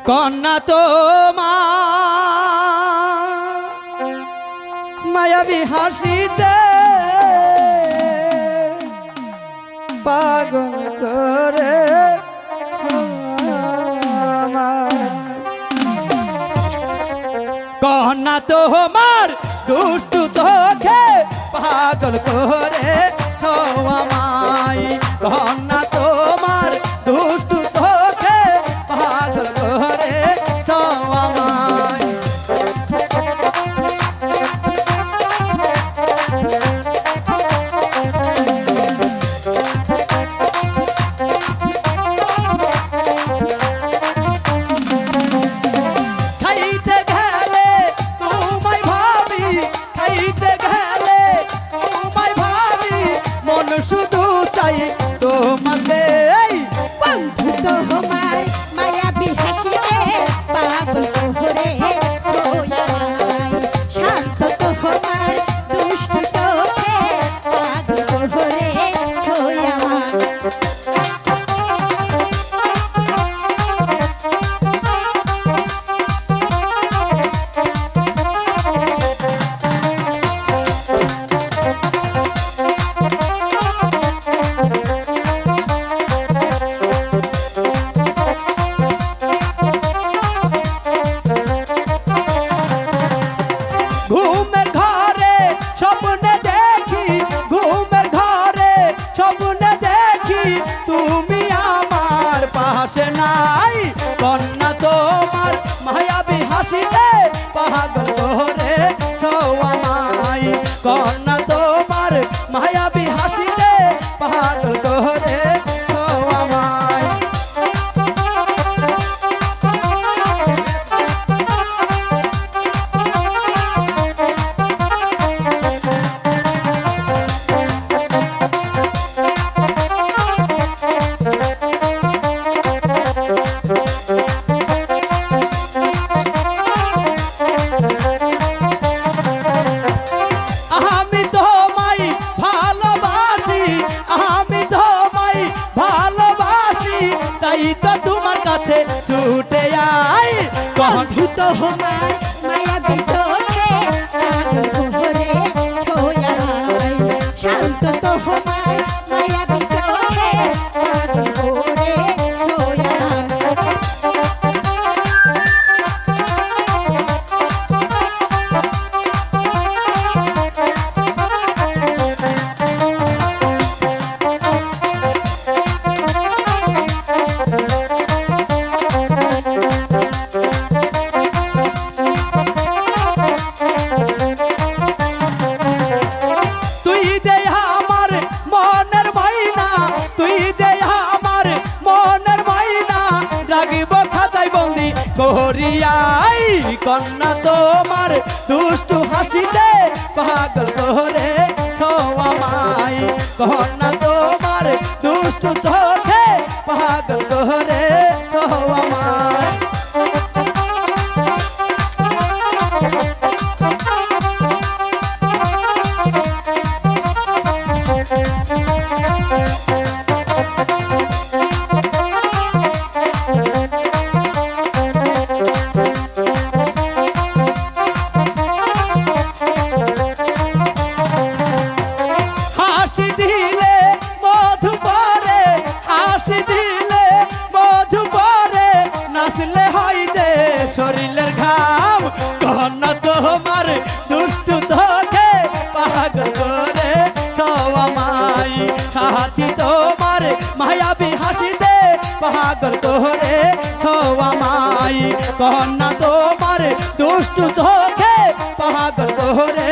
কন্যা তো মায়াবী হাসিতে পাগল করে কন্যা তোমার দুষ্টু চোখে পাগল করে ছোয়ামাই কন্যা তোমার দুষ্টু চোখে পাগল করে ছোয়ামাই শুধু চাই তোমাকে বন্ধু তোমার মায়াবী হাসিতে পাগল করে ছোঁয়ায় শান্ত তোমার দুষ্টু চোখে পাগল করে ছোঁয়ায় ঘুমের ঘরে স্বপ্নে দেখি ঘুমের ঘরে স্বপ্নে দেখি তুমি আমার পাশে নাই কন্যা তোমার মায়াবী হাসিতে পাগল করে ছোঁয়ামাই কন্যা তোমার মায়াবী হাসিতে পাগল করে ছোঁয়ামাই ছুটে আই বন্ধু তোমার মায়াবী চোখে পাগল করে ছোঁয়ায় শান্ত তোমার মায়াবী চোখে পাগল করে ছোঁয়ায় করিয়াই কন্যা তোমার দুষ্টু হাসিতে পাগল করে ছোঁয়ামাই কন্যা তোমার দুষ্টু চোখে পাগল করে ছোঁয়ামাই শরীরের ঘাম কন্যা তোমার দুষ্টু চোখে পাগল করে ছোঁয়ামাই সাথী তোমার মায়াবী হাসিতে পাগল করে ছোঁয়ামাই কন্যা তোমার দুষ্টু চোখে পাগল করে